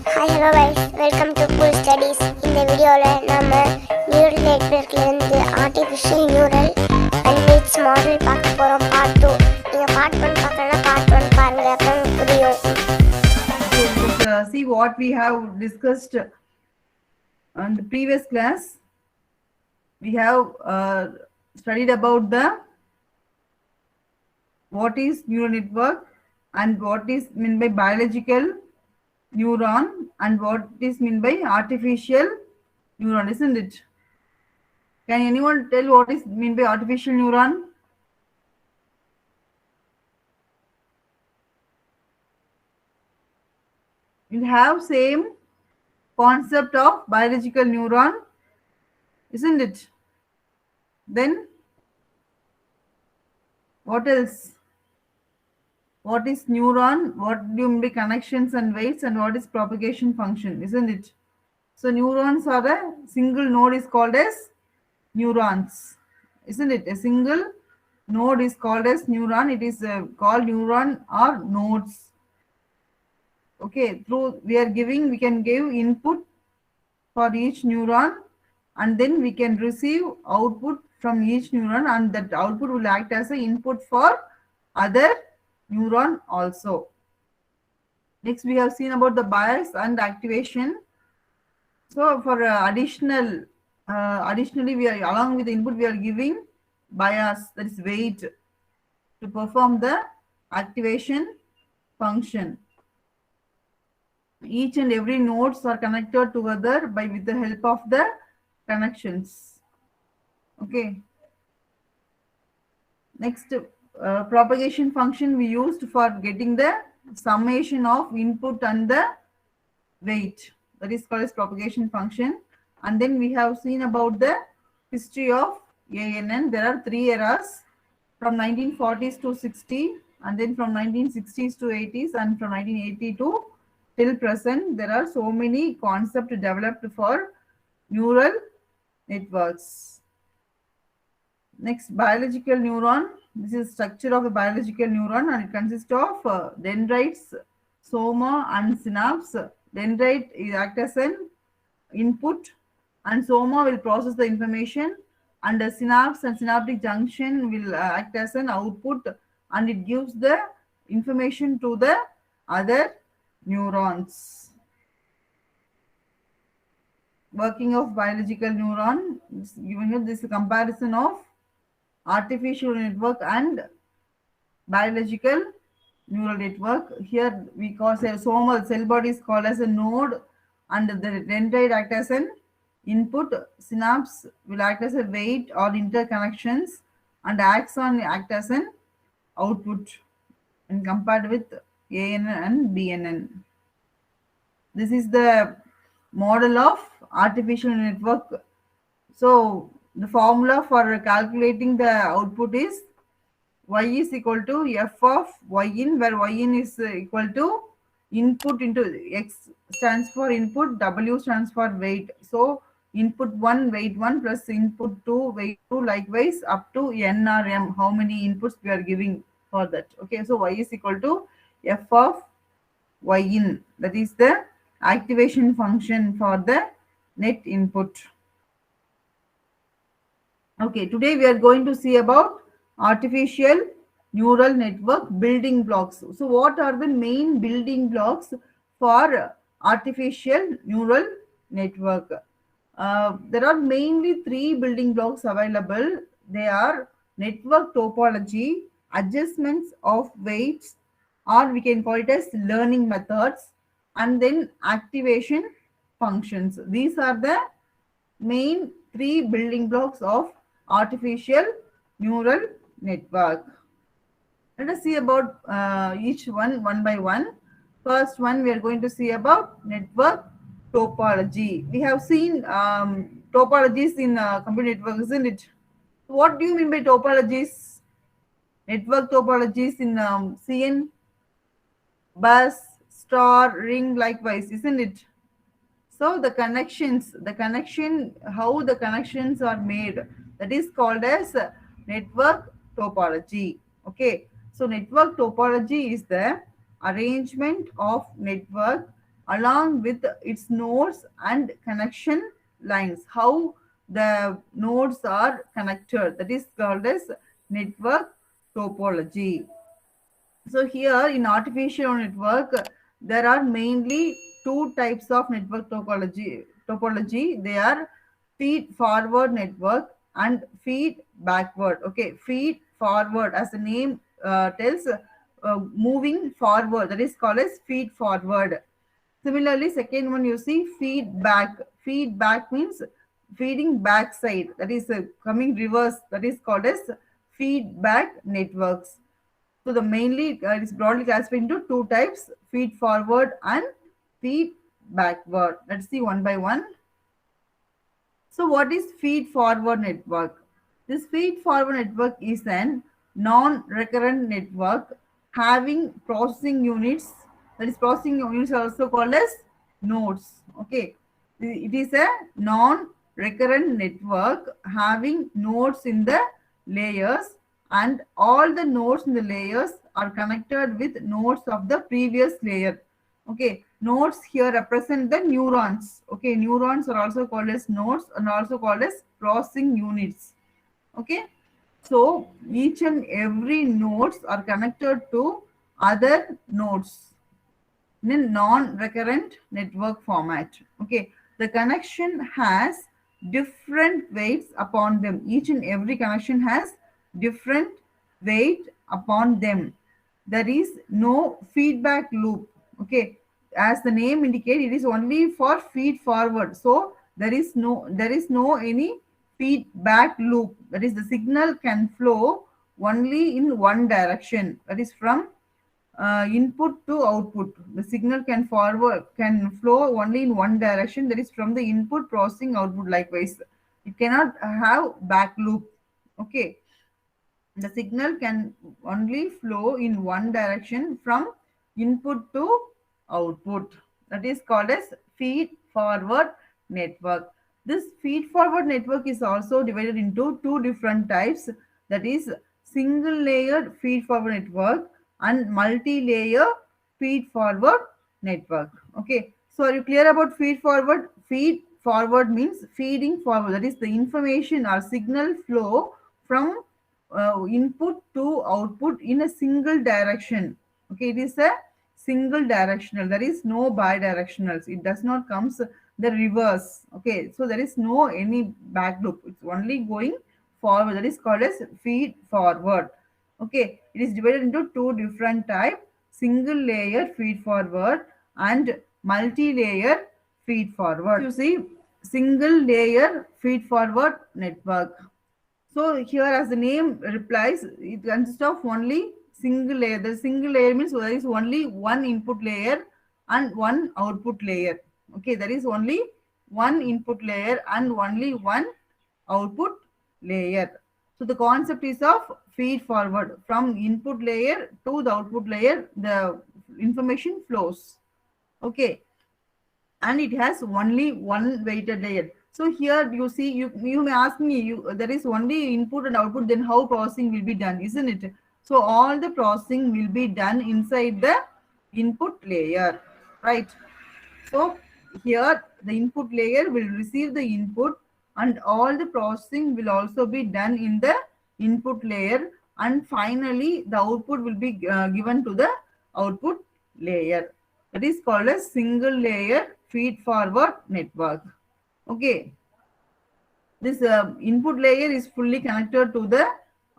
Hi, hello guys, welcome to Cool Studies. இந்த வீடியோவில் நம்ம நியூரல் நெட்வொர்க்லேருந்து artificial neural and weights model பார்க்க போகிறோம் பார்ட் 2. நீங்கள் பார்ட் 1 பார்க்கலன்னா பார்ட் 1 பாருங்கள், அப்புறம் புரியும். See what we have discussed on the previous class. We have studied about the what is neural network and what is meant by biological neuron and what is meant by artificial neuron, isn't it? Can anyone tell what is meant by artificial neuron? It have same concept of biological neuron, isn't it? Then what else? What is neuron? What do you mean by connections and weights, and what is propagation function, isn't it? So neurons are a single node is called as neurons, isn't it? A single node is called as neuron. It is called neuron or nodes. Okay, through we can give input for each neuron, and then we can receive output from each neuron, and that output will act as an input for other neuron also. Next, we have seen about the bias and activation. So for additionally, we are along with the input we are giving bias, that is weight, to perform the activation function. Each and every nodes are connected together with the help of the connections. Okay. Next, propagation function we used for getting the summation of input and the weight. That is called as propagation function. And then we have seen about the history of ANN. There are 3 eras from 1940s to 60, and then from 1960s to 80s, and from 1980 to till present. There are so many concepts developed for neural networks. Next, biological neuron. This is structure of a biological neuron, and it consists of dendrites, soma, and synapse. Dendrite is act as an input, and soma will process the information, and the synapse and synaptic junction will act as an output, and it gives the information to the other neurons. Working of biological neuron is given here. This is a comparison of artificial network and biological neural network. Here we call soma, cell body is called as a node, and the dendrite act as an input. Synapse will act as a weight or interconnections, and axon act as an output, and compared with ANN and BNN. This is the model of artificial network. So the formula for calculating the output is y is equal to f of yin, where yin is equal to input into x stands for input, w stands for weight. So input 1 weight 1 plus input 2 weight 2, likewise up to n or m, how many inputs we are giving for that. Okay, so y is equal to f of yin, that is the activation function for the net input. Okay, today we are going to see about artificial neural network building blocks. So what are the main building blocks for artificial neural network? There are mainly 3 building blocks available. They are network topology, adjustments of weights, or we can call it as learning methods, and then activation functions. These are the main 3 building blocks of artificial neural network. Let us see about each one by one. First one, we are going to see about network topology. We have seen topologies in computer network, isn't it? What do you mean by topologies? Network topologies in CN, bus, star, ring, likewise, isn't it? So the connections, how the connections are made, that is called as network topology. Okay, so network topology is the arrangement of network along with its nodes and connection lines. How the nodes are connected, that is called as network topology. So here in artificial network, there are mainly two types of network topology. They are feed forward network and feed backward. Okay, feed forward, as the name tells, moving forward, that is called as feed forward. Similarly, second one you see feedback. Feedback means feeding backside, that is coming reverse, that is called as feedback networks. So the mainly it is broadly classified into two types: feed forward and feed backward. Let's see one by one. So what is feed forward network? This feed forward network is an non-recurrent network having processing units. That is, processing units are also called as nodes. Okay, it is a non-recurrent network having nodes in the layers, and all the nodes in the layers are connected with nodes of the previous layer. Okay, nodes here represent the neurons. Okay, neurons are also called as nodes and also called as processing units. Okay, so each and every nodes are connected to other nodes in a non-recurrent network format. Okay, the connection has different weights upon them. Each and every connection has different weight upon them. There is no feedback loop. Okay, as the name indicates, it is only for feed forward. So there is no any feedback loop. That is, the signal can flow only in one direction. That is from input to output. The signal can flow only in one direction, that is from the input processing output. Likewise, it cannot have back loop. Okay, the signal can only flow in one direction from input to output. That is called as feed forward network. This feed forward network is also divided into two different types, that is single layered feed forward network and multi-layer feed forward network. Okay, so are you clear about feed forward? Feed forward means feeding forward, that is the information or signal flow from input to output in a single direction. Okay, it is a single directional, there is no bidirectionals, it does not comes the reverse. Okay, so there is no any back loop, it's only going forward, that is called as feed forward. Okay, it is divided into two different type: single layer feed forward and multi-layer feed forward. You see, single layer feed forward network. So here, as the name replies, it consists of only single layer. The single layer means there is only one input layer and one output layer. Okay, there is only one input layer and only one output layer. So the concept is of feed forward. From input layer to the output layer, the information flows. Okay, and it has only one weighted layer. So here you see, you may ask me, there is only input and output, then how processing will be done, isn't it? So all the processing will be done inside the input layer, right? So here the input layer will receive the input, and all the processing will also be done in the input layer, and finally the output will be given to the output layer. That is called a single layer feed forward network. Okay, this input layer is fully connected to the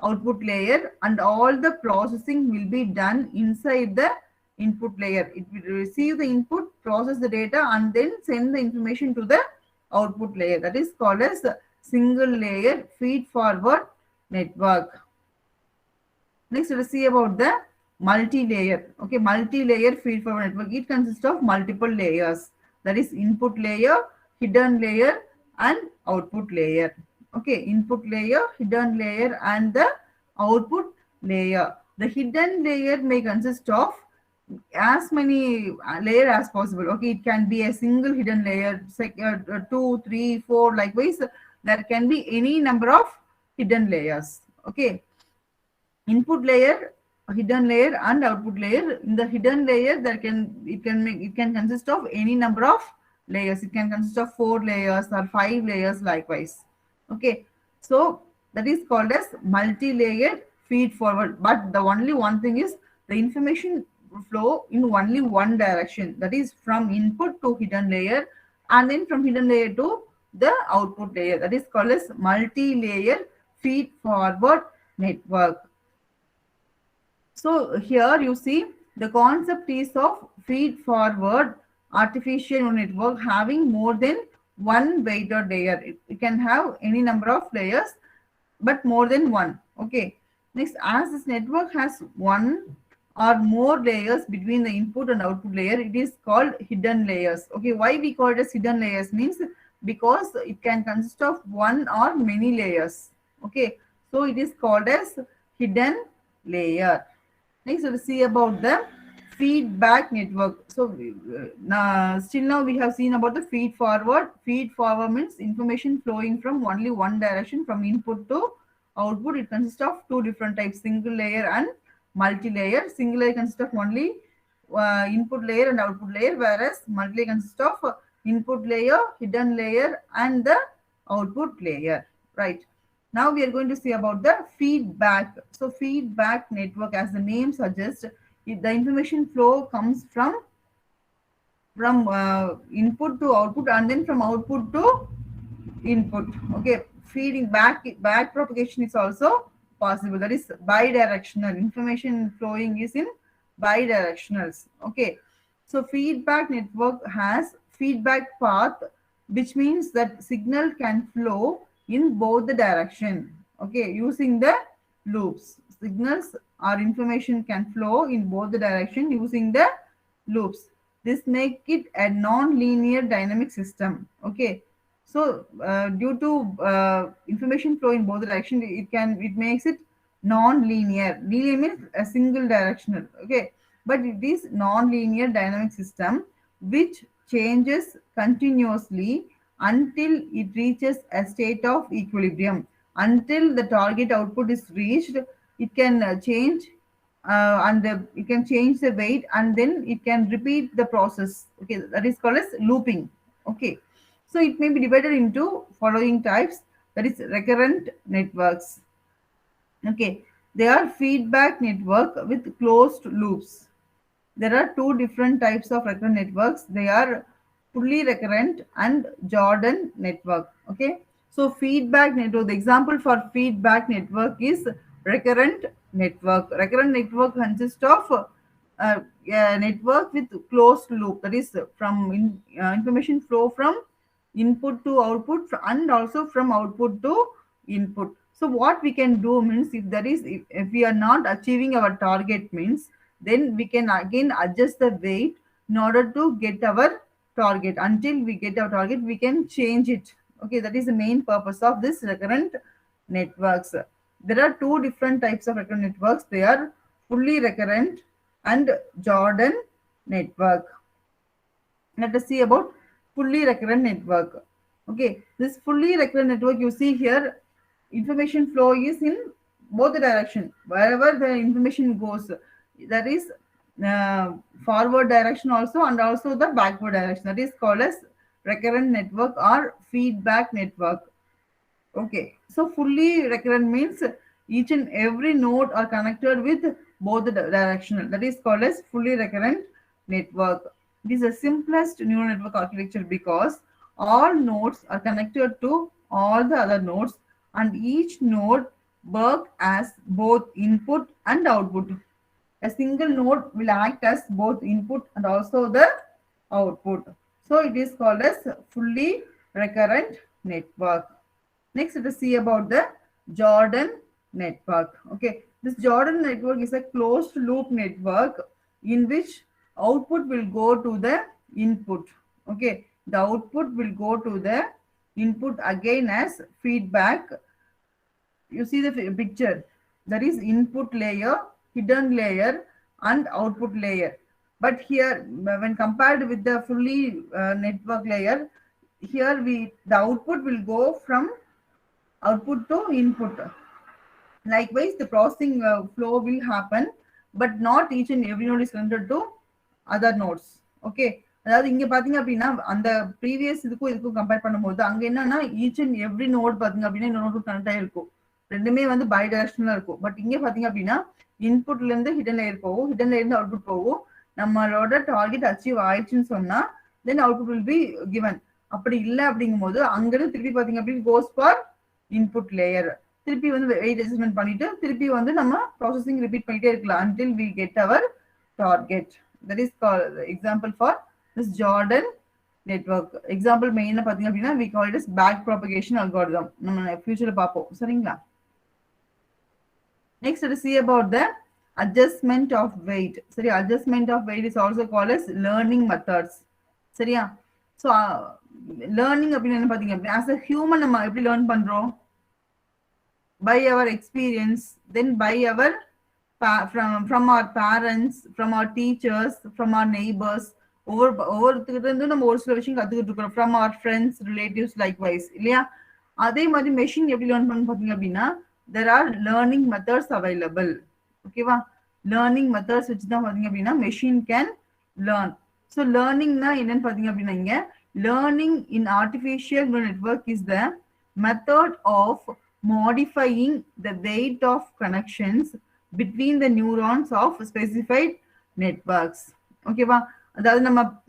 output layer, and all the processing will be done inside the input layer. It will receive the input, process the data, and then send the information to the output layer. That is called as single layer feed forward network. Next, let us see about the multi-layer. Okay, multi-layer feed forward network. It consists of multiple layers. That is input layer, hidden layer, and output layer. Okay, input layer, hidden layer, and the output layer. The hidden layer may consist of as many layer as possible. Okay, it can be a single hidden layer, 2, 3, 4. Likewise, there can be any number of hidden layers. Okay, input layer hidden layer and output layer. In the hidden layer, it can consist of any number of layers. It can consist of 4 layers or 5 layers likewise. Okay, so that is called as multi-layered feed forward. But the only one thing is the information flow in only one direction. That is from input to hidden layer, and then from hidden layer to the output layer. That is called as multi-layer feed forward network. So here you see the concept is of feed forward artificial neural network having more than one weighted layer. It can have any number of layers, but more than one. Okay. Next, as this network has one or more layers between the input and output layer, it is called hidden layers. Okay. Why we call it as hidden layers means because it can consist of one or many layers. Okay. So it is called as hidden layer. Next, we'll see about the feedback network. So, still now we have seen about the feed forward. Feed forward means information flowing from only one direction from input to output. It consists of two different types, single layer and multi-layer. Single layer consists of only input layer and output layer, whereas multi-layer consists of input layer, hidden layer, and the output layer. Right. Now we are going to see about the feedback. So feedback network, as the name suggests, the information flow comes from input to output and then from output to input. Okay, feeding back propagation is also possible. That is bidirectional. Information flowing is in bidirectionals. Okay, so feedback network has feedback path, which means that signal can flow in both the direction. Okay, using the loops. Signals or information can flow in both the direction using the loops. This make it a non-linear dynamic system. Okay, so due to information flow in both directions, it makes it non-linear. Linear means a single directional. Okay, but it is non-linear dynamic system which changes continuously until it reaches a state of equilibrium. Until the target output is reached, it can change it can change the weight, and then it can repeat the process. Okay, that is called as looping. Okay, so it may be divided into following types, that is recurrent networks. Okay, they are feedback network with closed loops. There are two different types of recurrent networks. They are fully recurrent and Jordan network. Okay, so feedback network, the example for feedback network is recurrent network. Recurrent network consists of a network with closed loop, that is information flow from input to output and also from output to input. So what we can do means, if we are not achieving our target means, then we can again adjust the weight in order to get our target. Until we get our target, we can change it. Okay, that is the main purpose of this recurrent networks. There are two different types of recurrent networks. They are fully recurrent and Jordan network. Let us see about fully recurrent network. Okay, this fully recurrent network, you see here, information flow is in both the direction. Wherever the information goes, that is forward direction also and also the backward direction. That is called as recurrent network or feedback network. Okay, so fully recurrent means each and every node are connected with both the directional. That is called as fully recurrent network. It is the simplest neural network architecture because all nodes are connected to all the other nodes, and each node work as both input and output. A single node will act as both input and also the output. So it is called as fully recurrent network. Next, let us see about the Jordan network. Okay, this Jordan network is a closed loop network in which output will go to the input. Okay, the output will go to the input again as feedback. You see the picture. There is input layer, hidden layer, and output layer. But here, when compared with the fully network layer, here the output will go from output to input. Likewise, the processing flow will happen but not each and every node is connected to other nodes. Okay, அதாவது இங்க பாத்தீங்க அப்படின்னா அந்த previous இதுக்கும் compare பண்ணும்போது அங்க என்னன்னா each and every note பாத்தீங்க அப்படின்னா இந்த நோட் கனெக்ட் ஆயிருக்கும், ரெண்டுமே வந்து பை டைரக்ஷனலா இருக்கும். பட் இங்க பாத்தீங்க அப்படின்னா இன்புட்ல இருந்து ஹிடன் லேயர் போகும், ஹிடன் லேயர் இருந்து அவுட்புட் போகும். நம்மளோட டார்கெட் அச்சீவ் ஆயிடுச்சுன்னு சொன்னா தென் அவுட்புட் வில் பி கிவன். அப்படி இல்லை அப்படிங்கும் போது அங்கிருந்து திருப்பி பாத்தீங்க அப்படின்னு கோஸ் ஃபார் இன்புட் லேயர். திருப்பி வந்து வெயிட் அட்ஜஸ்ட்மெண்ட் பண்ணிட்டு திருப்பி வந்து நம்ம ப்ராசஸிங் ரிப்பீட் பண்ணிட்டே இருக்கலாம் until we get our target. That is called example for this Jordan network. Example மெயினா பாத்தீங்க அப்படின்னா we call it as back propagation algorithm. நம்ம ஃபியூச்சர்ல பார்ப்போம், சரிங்களா? Next, let us see about the adjustment of weight. சரி, adjustment of weight is also called as learning methods. சரியா? So learning அப்படின்னு என்ன பாத்தீங்க அப்படின்னா as a human நம்ம எப்படி லேர்ன் பண்றோம்? By our experience, then by our from our parents, from our teachers, from our neighbors. ஒவ்வொருத்தர்கிட்ட இருந்து நம்ம ஒரு சில விஷயம் கத்துக்கிட்டு இருக்கோம், from our friends, relatives likewise, இல்லையா? அதே மாதிரி மெஷின் எப்படி லேர்ன் பண்ணு பாத்தீங்க அப்படின்னா there are learning methods available. ஓகேவா? லேர்னிங் மெத்தட்ஸ் வச்சு தான் பாத்தீங்க அப்படின்னா மெஷின் கேன் லேர்ன். ஸோ லேர்னிங்னா என்னன்னு பாத்தீங்க அப்படின்னா இங்க learning in artificial network is the method of modifying the weight of connections between the neurons of specified networks. ஓகேவா? அதாவது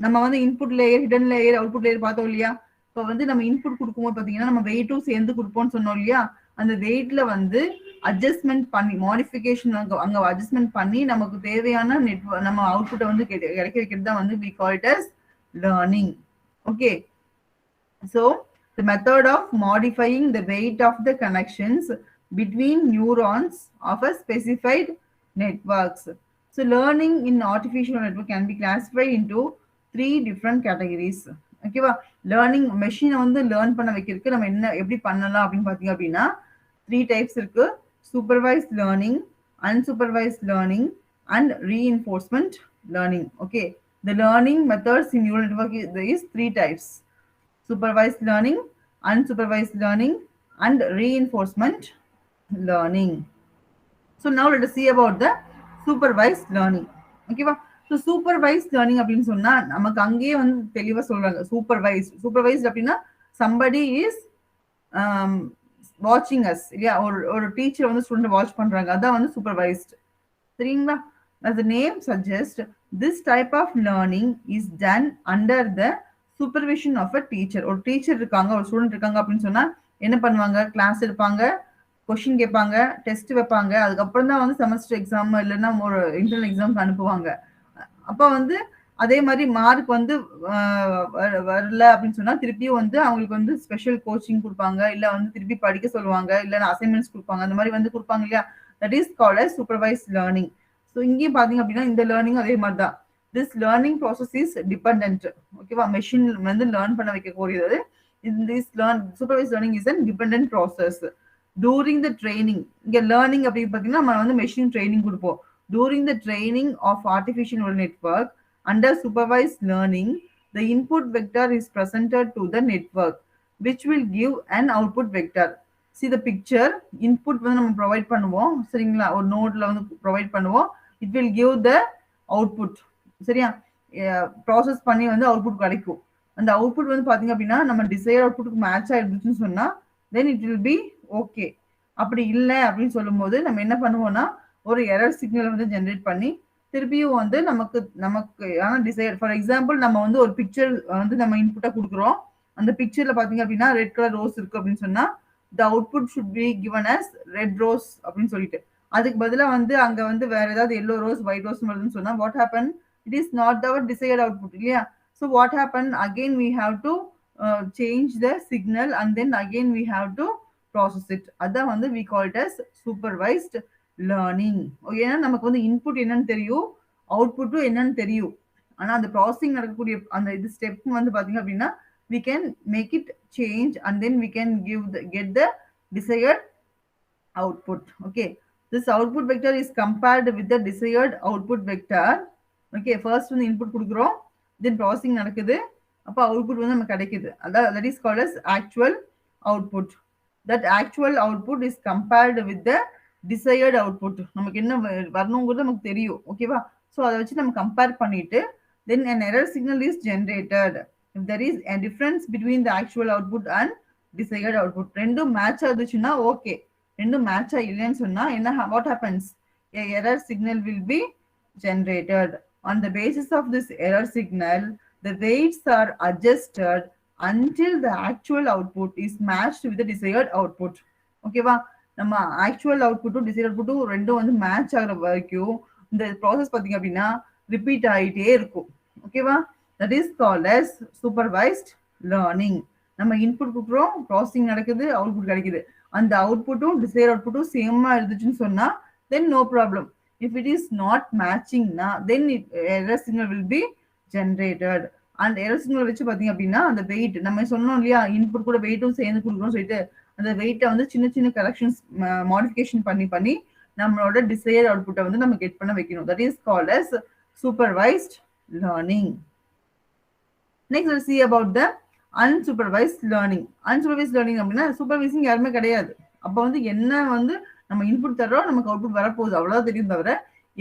நம்ம வந்து input layer, hidden layer, output layer பார்த்தோம் இல்லையா? இப்போ வந்து நம்ம இன்புட் கொடுக்கும்போது பாத்தீங்கன்னா நம்ம வெயிட்டும் சேர்ந்து கொடுப்போம்னு சொன்னோம் இல்லையா? அந்த வெயிட்ல வந்து அட்ஜஸ்ட்மெண்ட் பண்ணி மாடிஃபிகேஷன் அங்க அட்ஜஸ்ட்மெண்ட் பண்ணி நமக்கு தேவையான நெட்வொர்க் நம்ம அவுட்புட்டை வந்து கிடைக்க வைக்கிறது தான் வந்து we call it as learning. Okay, so the method of modifying the weight of the connections between neurons of a specified networks. So learning in artificial network can be classified into 3 different categories. ஓகேவா? Learning மெஷினை வந்து learn பண்ண வைக்கிறதுக்கு நம்ம என்ன எப்படி பண்ணலாம் அப்படின்னு பாத்தீங்க அப்படின்னா 3 டைப்ஸ் இருக்கு. Supervised learning, unsupervised learning and reinforcement learning. Okay, the learning methods in neural network is 3 types: supervised learning, unsupervised learning and reinforcement learning. So now let us see about the supervised learning. ஓகேவா? So supervised learning அப்படின்னு சொன்னா நமக்கு அங்கேயே வந்து தெளிவா சொல்றாங்க. Supervised அப்படின்னா somebody is watching us, இல்லையா? ஒரு டீச்சர் வந்து ஸ்டூடெண்ட் வாட்ச் பண்றாங்க, அதான் வந்து சூப்பர்வைஸ்ட். சரிங்களா? as the name suggests, this type of learning is done under the supervision of a teacher. ஒரு டீச்சர் இருக்காங்க, ஒரு ஸ்டூடெண்ட் இருக்காங்க அப்படின்னு சொன்னா என்ன பண்ணுவாங்க? கிளாஸ் எடுப்பாங்க, கொஸ்டின் கேட்பாங்க, டெஸ்ட் வைப்பாங்க, அதுக்கப்புறம் தான் வந்து செமஸ்டர் எக்ஸாம் இல்லைன்னா ஒரு இன்டர்னல் எக்ஸாம்க்கு அனுப்புவாங்க. அப்போ வந்து அதே மாதிரி மார்க் வந்து வரல அப்படின்னு சொன்னா திருப்பியும் வந்து அவங்களுக்கு வந்து ஸ்பெஷல் கோச்சிங் கொடுப்பாங்க, இல்ல வந்து திருப்பி படிக்க சொல்லுவாங்க, இல்லைன்னா அசைன்மெண்ட்ஸ் கொடுப்பாங்க, அந்த மாதிரி வந்து கொடுப்பாங்க இல்லையா? That is called as supervised learning. So இங்கேயும் பாத்தீங்க அப்படின்னா இந்த லேர்னிங் அதே மாதிரி தான். This learning process is dependent. ஓகேவா? மெஷின் வந்து லேர்ன் பண்ண வைக்கக்கூடியது. This supervised learning is an dependent process. During the training, இங்க லேர்னிங் அப்படின்னு பாத்தீங்கன்னா நம்ம வந்து மெஷின் ட்ரைனிங் கொடுப்போம். During the training of artificial neural network under supervised learning, the input vector is presented to the network, which will give an output vector. See the picture, input வந்து நம்ம provide பண்ணுவோம், சரிங்களா? ஒரு நோட்ல வந்து provide பண்ணுவோம், it will give the output. சரியா? Process பண்ணி வந்து அவுட்புட் கிடைக்கும். அந்த அவுட்புட் வந்து பாத்தீங்க அப்படின்னா நம்ம டிசைர் அவுட்புட்டுக்கு மேட்ச் ஆயிடுச்சுன்னு சொன்னா then it will be okay. அப்படி இல்லை அப்படின்னு சொல்லும் போது நம்ம என்ன பண்ணுவோம்னா ஒரு எரர் சிக்னல் வந்து ஜென்ரேட் பண்ணி திருப்பியும் வந்து நமக்கு டிசைர். ஃபார் எக்ஸாம்பிள் நம்ம வந்து ஒரு பிக்சர் வந்து நம்ம இன்புட்டா கொடுக்குறோம், அந்த பிக்சர்ல பாத்தீங்க அப்படின்னா ரெட் கலர் ரோஸ் இருக்கு அப்படின்னு சொன்னா the output should be given as red rose அப்படின்னு சொல்லிட்டு அதுக்கு பதிலா வந்து அங்க வந்து வேற ஏதாவது yellow rose white rose வருதுன்னு சொன்னா what happen? It is not our desired output, இல்லையா? So what happen? Again we have to change the signal and then again we have to process it. அதான் வந்து we call it as supervised learning. ஏன்னா நமக்கு வந்து input என்னன்னு தெரியும், அவுட்புட்டும் என்னன்னு தெரியும், ஆனா அந்த ப்ராசஸிங் நடக்கக்கூடிய அந்த இது ஸ்டெப் வந்து பாத்தீங்க அப்படின்னா we can make it change and then we can get the desired output. Okay, this output vector is compared with the desired output vector. Okay, first வந்து இன்புட் கொடுக்குறோம், then ப்ராசஸிங் நடக்குது, அப்போ அவுட்புட் வந்து நமக்கு கிடைக்குது. அதான் that is called as actual output. That actual output is compared with the desired output. நமக்கு என்ன வரணுங்கிறது நமக்கு தெரியும். ஓகேவா? ஸோ அதை வச்சு நம்ம கம்பேர் பண்ணிட்டு then an error signal is generated. If there is a difference between the actual output and desired output, ரெண்டும் மேட்ச் ஆகுதுச்சுன்னா ஓகே, ரெண்டும் மேட்ச் இல்லைன்னு சொன்னா என்ன what happens? A error signal will be generated. On the basis of this error signal, the weights are adjusted until the actual output is matched with the desired output. ஓகேவா? நம்ம actual அவுட்புட்டும் desired அவுட்புட்டும் ரெண்டும் வந்து match ஆகிற வரைக்கும் இந்த process பார்த்தீங்க அப்படின்னா repeat ஆகிட்டே இருக்கும். ஓகேவா? That is called as supervised learning. நம்ம இன்புட் கொடுக்குறோம், ப்ராசஸிங் நடக்குது, அவுட்புட் கிடைக்குது. அந்த அவுட்புட்டும் டிசைட் அவுட்புட்டும் சேமா இருந்துச்சுன்னு சொன்னா then no problem. If it is not matching na, then error signal will be generated. And error signal வச்சு பார்த்தீங்க அப்படின்னா அந்த வெயிட் நம்ம சொன்னோம் இல்லையா, இன்புட் கூட வெயிட்டும் சேர்ந்து கொடுக்கணும்னு சொல்லிட்டு அந்த வெயிட்டை வந்து சின்ன சின்ன கரெக்ஷன்ஸ் மாடிஃபிகேஷன் பண்ணி நம்மளோட டிசையர் அவுட்புட்டை வந்து நம்ம கெட் பண்ண வைக்கணும். That is called as supervised learning. Next we'll see about the unsupervised learning. Unsupervised learning அப்படின்னா சூப்பர்வைசிங் யாருமே கிடையாது. அப்போ வந்து என்ன வந்து நம்ம இன்புட் தர்றோம், நமக்கு அவுட்புட் வரப்போகுது, அவ்வளோதான் தெரியும் தவிர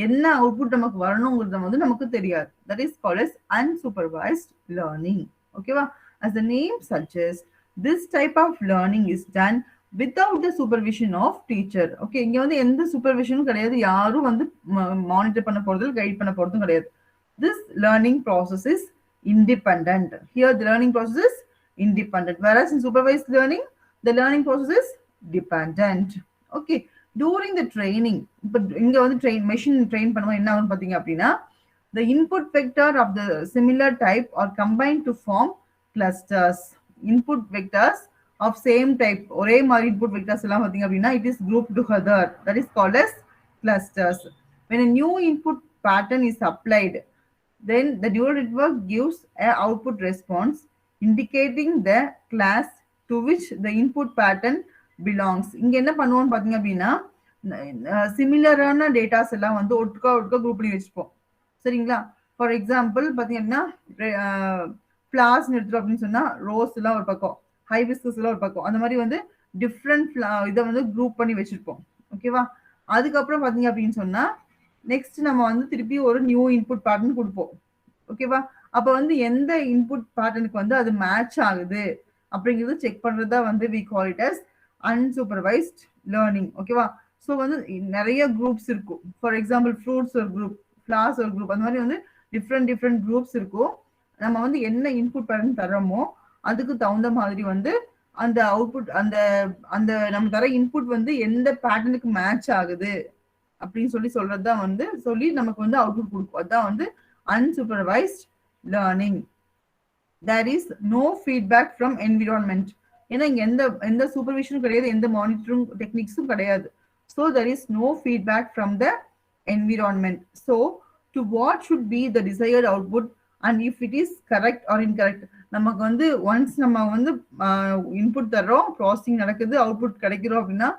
என்ன அவுட்புட் நமக்கு வரணுங்கிறது வந்து நமக்கு தெரியாது. That is called as unsupervised learning. ஓகேவா? as the name suggests, this type of learning is done without the supervision of teacher. Okay, இங்க வந்து எந்த சூப்பர்விஷனும் கிடையாது, யாரும் வந்து மானிட்டர் பண்ண போறதும் கைட் பண்ண போறதும் கிடையாது. This learning process is independent. Here the learning process is independent, whereas in supervised learning the learning process is dependent. Okay, during the training, but இங்க வந்து machine train பண்ணுவோம் என்ன ஆகும் பாத்தீங்க அப்படின்னா the input vector of the similar type are combined to form clusters. Input vectors of same type, ஒரே மாதிரி input vectors எல்லாம் பாத்தீங்க அப்படின்னா it is grouped together. That is called as clusters. When a new input pattern is applied, then the neural network gives an output response indicating the class to which the input pattern belongs. இங்க என்ன பண்ணுவோம்னு பாத்தீங்க அப்படின்னா சிமிலரான datas எல்லாம் வந்து ஒட்டுக்கா group பண்ணி வச்சுப்போம். சரிங்களா? ஃபார் எக்ஸாம்பிள் பாத்தீங்கன்னா ஃபிளார்ஸ் எடுத்துட்டோம் அப்படின்னு சொன்னா ரோஸ் எல்லாம் ஒரு பக்கம், ஹைபிஸ்கஸ் எல்லாம் ஒரு பக்கம், அந்த மாதிரி வந்து டிஃப்ரெண்ட் இதை வந்து குரூப் பண்ணி வச்சிருப்போம். ஓகேவா? அதுக்கப்புறம் பாத்தீங்க அப்படின்னு சொன்னா நெக்ஸ்ட் நம்ம வந்து திருப்பி ஒரு நியூ இன்புட் பேட்டர்ன் கொடுப்போம். ஓகேவா? அப்ப வந்து எந்த இன்புட் பேட்டர்னுக்கு வந்து அது மேட்ச் ஆகுது அப்படிங்கிறது செக் பண்றதா வந்து we call it as unsupervised learning. ஓகேவா? ஸோ வந்து நிறைய குரூப்ஸ் இருக்கும். ஃபார் எக்ஸாம்பிள் ஃப்ரூட்ஸ் ஒரு குரூப், ஃபிளார்ஸ் ஒரு குரூப், அந்த மாதிரி வந்து டிஃப்ரெண்ட் குரூப்ஸ் இருக்கும். நம்ம வந்து என்ன இன்புட் பேட்டர்ன் தரோமோ அதுக்கு தகுந்த மாதிரி வந்து அந்த அவுட்புட் அந்த அந்த நம்ம தர இன்புட் வந்து எந்த பேட்டர்னுக்கு மேட்ச் ஆகுது அப்படின்னு சொல்றதுதான் வந்து சொல்லி நமக்கு வந்து அவுட்புட் கொடுக்கும். அதுதான் வந்து unsupervised learning. There is no feedback from environment. ஏன்னா இங்க எந்த சூப்பர்விஷனும் கிடையாது, எந்த மானிட்டரிங் டெக்னிக்ஸும் கிடையாது. So there is no feedback from the environment. So to what should be the desired output and if it is correct or incorrect. நமக்கு வந்து once நம்ம வந்து இன்புட் தர்றோம், ப்ராசஸிங் நடக்குது, அவுட்புட் கிடைக்கிறோம் அப்படின்னா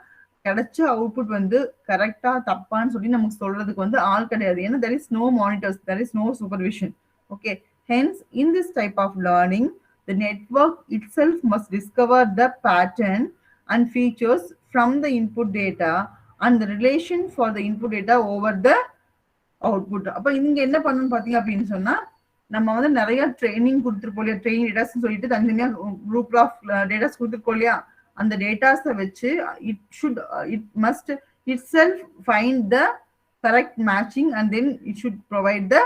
கிடைச்ச அவுட்புட் வந்து கரெக்டா தப்பான்னு சொல்லி நமக்கு சொல்றதுக்கு வந்து ஆள் கிடையாது. ஏன்னா there is no monitors, there is no supervision. Okay, hence in this type of learning the network itself must discover the pattern and features from the input data and the relation for the input data over the output. அப்ப இங்க என்ன பண்ணணும் பாத்தீங்க அப்படின்னு சொன்னா நம்ம வந்து நிறைய ட்ரைனிங் கொடுத்துருக்கோம் இல்லையா, ட்ரெயின் டேட்டாஸ் சொல்லிட்டு தனித்தனியா குரூப் ஆஃப் டேட்டாஸ் கொடுத்துருக்கோம் இல்லையா, அந்த டேட்டாஸை வச்சு it must itself find the correct matching and then it should provide the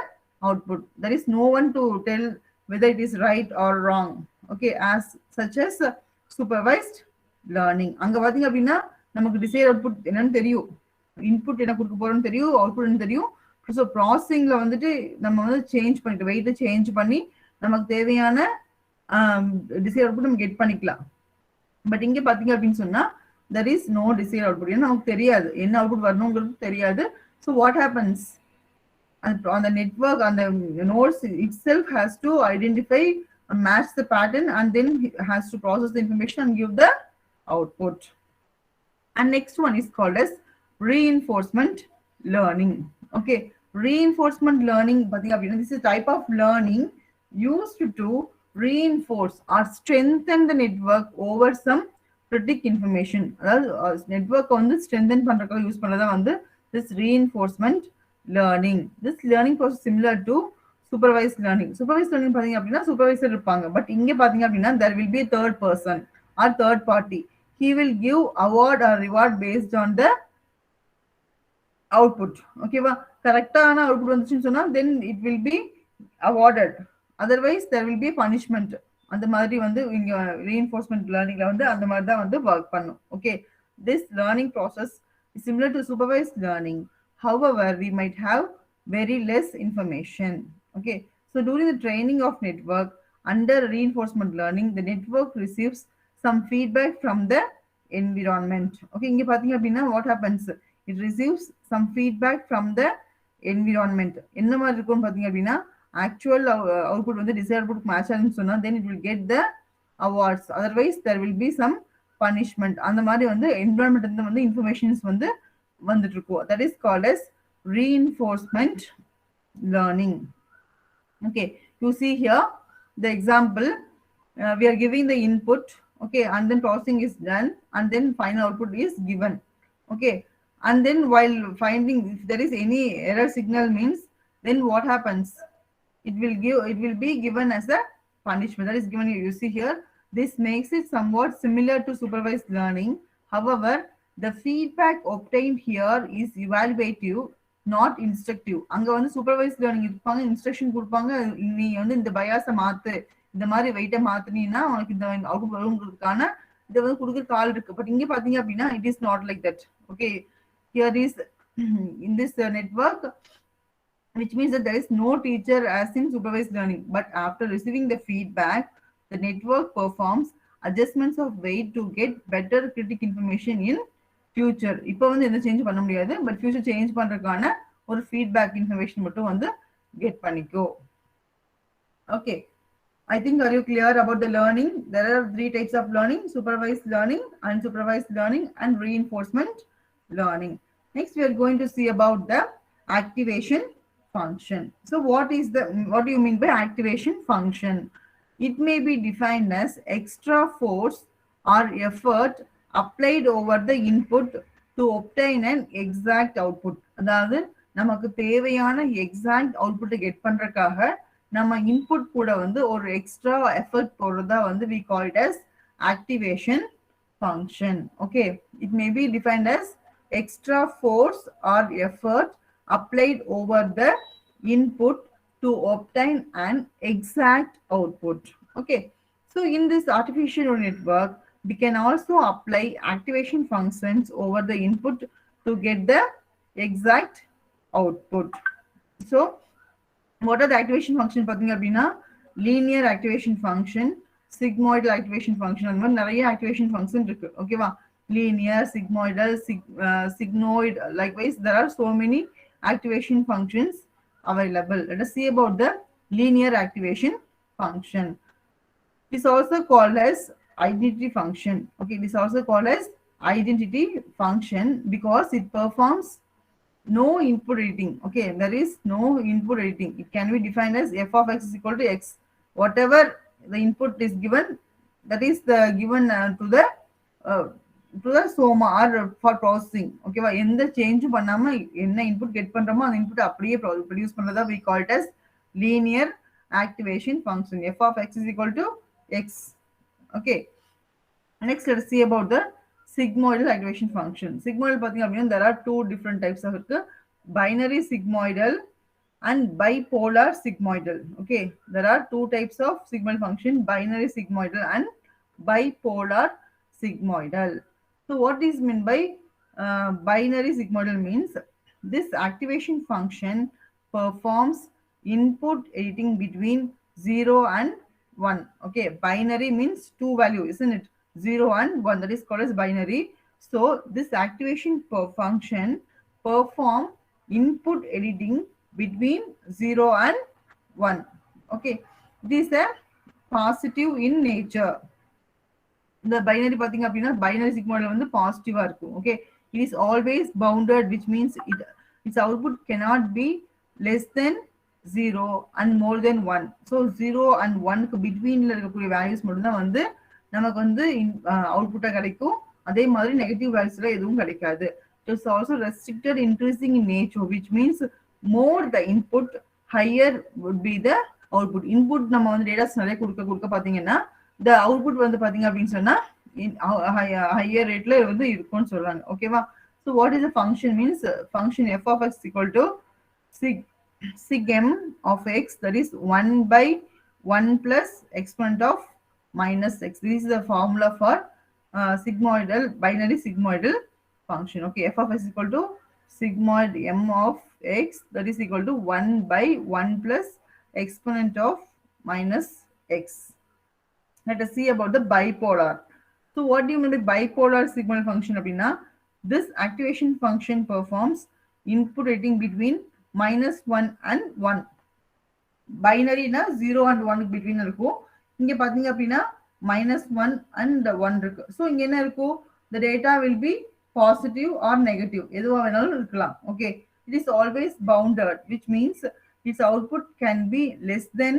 output. There is no one to tell whether it is right or wrong. Okay, as such as supervised learning. அங்க பாத்தீங்க அப்படின்னா நமக்கு desire output என்னன்னு தெரியும், input என்ன கொடுக்க போறோம்னு தெரியும், அவுட்புட் என்ன தெரியும். ஸோ ப்ராசஸிங்ல வந்துட்டு நம்ம வந்து சேஞ்ச் பண்ணிட்டு வெயிட்டை சேஞ்ச் பண்ணி நமக்கு தேவையான டிசைர் அவுட்புட் நம்ம கெட் பண்ணிக்கலாம். பட் இங்க பாத்தீங்க அப்படின்னு சொன்னா there is no desired output. ஏன்னா நமக்கு தெரியாது என்ன அவுட்புட் வரணுங்கிறது தெரியாது. So what happens, on the network, on the nodes itself has to identify and match the pattern and then has to process the information and give the output. And next one is called as reinforcement learning. Okay, reinforcement learning pathina appadina this is a type of learning used to reinforce or strengthen the network over some critic information. அதாவது network வந்து strengthen பண்றதுக்காக use பண்றதா வந்து this reinforcement learning. This learning process similar to supervised learning. Supervised learning பாத்தீங்க அப்படின்னா supervisor இருப்பாங்க. But இங்க பாத்தீங்க அப்படின்னா there will be a third person or third party. He will give award or reward based on the output. ஓகேவா, கரெக்டான output வந்துச்சுன்னு சொன்னா then it will be awarded, otherwise there will be punishment. அந்த மாதிரி வந்து இங்க ரீஎன்ஃபோர்ஸ்மெண்ட் லேர்னிங்ல வந்து அந்த மாதிரி தான் வந்து ஒர்க் பண்ணும். Okay, this learning process is similar to supervised learning. However, we might have very less information. Okay, so during the training of network under reinforcement learning, the network receives some feedback from the environment. Okay, இங்க பாத்தீங்க அப்படின்னா what happens, it receives some feedback from the environment. என்ன மாதிரி இருக்கும்னு பாத்தீங்க அப்படின்னா actual output வந்து desired output match ஆகும்னு சொன்னா then it will get the awards, otherwise there will be some punishment. அந்த மாதிரி வந்து environment இருந்து வந்து informations வந்து வந்துட்டு இருக்கும். That is called as reinforcement learning. Okay, you see here the example, we are giving the input, okay, and then processing is done and then final output is given. Okay, and then while finding if there is any error signal means then what happens, it will be given as a punishment that is given. You see here, this makes it somewhat similar to supervised learning. However, the feedback obtained here is evaluative, not instructive. அங்க வந்து supervised learning இருப்பாங்க, instruction கொடுப்பாங்க, நீ வந்து இந்த பயாஸை மாத்து, இந்த மாதிரி வெயிட்டை மாத்துனீங்கன்னா உனக்கு இந்த அவுட் வருங்கிறதுக்கான இதை வந்து கொடுக்குற கால் இருக்கு. பட் இங்க பாத்தீங்க அப்படின்னா it is not like that. Okay, here is in this network, which means that there is no teacher as in supervised learning, but after receiving the feedback the network performs adjustments of weight to get better critic information in future. இப்போ வந்து எந்த change பண்ண முடியாது, but future change பண்றதுக்கான ஒரு feedback information மட்டும் வந்து get பண்ணிக்கோ. Okay, I think are you clear about the learning? There are 3 types of learning: supervised learning, unsupervised learning, and reinforcement learning. Next we are going to see about the activation function. So what do you mean by activation function? It may be defined as extra force or effort applied over the input to obtain an exact output. அதாவது நமக்கு தேவையான exact output get பண்றதுக்காக நம்ம input கூட வந்து ஒரு extra effort போடுறதா வந்து we call it as activation function. Okay, it may be defined as extra force or effort applied over the input to obtain an exact output. Okay, so in this artificial neural network we can also apply activation functions over the input to get the exact output. So what are the activation function பாத்தீங்க அப்படின்னா linear activation function, sigmoidal activation function, அந்த மாதிரி நிறைய activation function இருக்கு. ஓகேவா, linear, sigmoidal, sigmoid, likewise there are so many activation functions available. Let us see about the linear activation function. It is also called as identity function. Okay, it is also called as identity function because it performs no input editing. Okay, there is no input editing. It can be defined as f of x is equal to x. Whatever the input is given, that is the given to the soma or for processing. Okay, எந்த change பண்ணாம என்ன input get பண்றோமோ அந்த input அப்படியே produce பண்றதா we call it as linear activation function. F of x is equal to x. Okay, next let us see about the sigmoidal activation function. Sigmoidal பாத்தீங்க அப்படின்னா there are 2 different types of இருக்கு, binary sigmoidal and bipolar sigmoidal. Okay, there are 2 types of sigmoidal function, binary sigmoidal and bipolar sigmoidal. So what is meant by binary sigmoidal means this activation function performs input editing between 0 and 1. Okay, binary means 2 value, isn't it? 0 and 1, that is called as binary. So this activation function perform input editing between 0 and 1. Okay, this is a positive in nature. இந்த binary பாத்தீங்க அப்படின்னா binary சிக்மாடல் வந்து பாசிட்டிவா இருக்கும். Okay, it is always bounded, which means its output cannot be less than 0 and more than 1. So 0 and 1க்கு பிட்வீன்ல இருக்கக்கூடிய values மட்டும் தான் வந்து நமக்கு வந்து அவுட்புட்டா கிடைக்கும். அதே மாதிரி நெகட்டிவ் வேல்யூஸ்ல எதுவும் கிடைக்காது. It is also restricted increasing in nature, which means more the input, higher would be the output. Input நம்ம வந்து டேட்டாஸ் நிறைய கொடுக்க கொடுக்க பாத்தீங்கன்னா the output வந்து பாத்தீங்க அப்படின்னு சொன்னா higher rateல வந்து இருக்கும்னு சொல்றாங்க. ஓகேவா? So what is the function means function f of x equal to sig m of x, that is 1 by 1 plus exponent of minus x. This is the formula for sigmoidal, binary sigmoidal function. Okay, f of x equal to sigmoid m of x, that is equal to 1 by 1 plus exponent of minus x. Let us see about the bipolar. So what do you mean by bipolar sigmoidal function அப்படின்னா, this activation function performs input rating between -1 and 1. பைனரினா 0 and 1 between இருக்கும். இங்க பாத்தீங்க அப்படின்னா -1 and 1 இருக்கு. So இங்க என்ன இருக்கும்? The data will be positive or negative. எதுவா வேணாலும் இருக்கலாம். Okay, it is always bounded, which means its output can be less than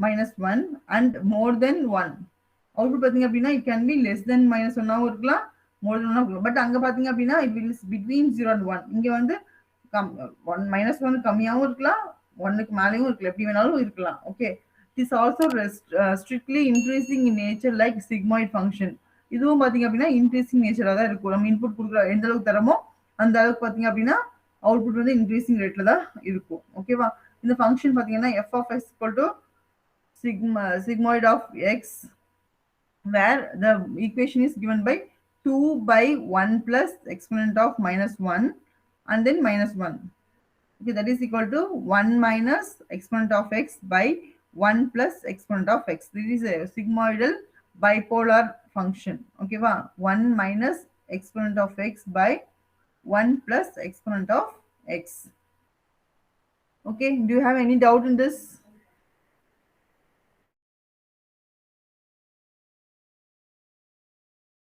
-1 and more than 1. Output பாத்தீங்க அப்படின்னா it can be less than -1 ஆகவும் இருக்கலாம், more than 1 இருக்கலாம். But அங்க பாத்தீங்க அப்படின்னா it will between 0 and 1. இங்க வந்து -1 கம்மியாகவும் இருக்கலாம், 1க்கு மேலேயும் இருக்கலாம், எப்படி வேணாலும் இருக்கலாம். Okay, it is also strictly increasing in nature like sigmoid function. இதுவும் பாத்தீங்க அப்படின்னா இன்க்ரீசிங் நேச்சரா தான் இருக்கும். நம்ம இன்புட் கொடுக்குற எந்த அளவுக்கு தரமோ அந்த அளவுக்கு பாத்தீங்க அப்படின்னா அவுட்புட் வந்து இன்க்ரீசிங் ரேட்ல தான் இருக்கும். ஓகேவா? இந்த ஃபங்க்ஷன் பாத்தீங்கன்னா f of x equal to sigmoid of x, where the equation is given by 2 by 1 plus exponent of -1 and then -1. Okay, that is equal to 1 minus exponent of x by 1 plus exponent of x. This is a sigmoidal bipolar function. Okay, 1 minus exponent of x by 1 plus exponent of x. Okay, do you have any doubt in this?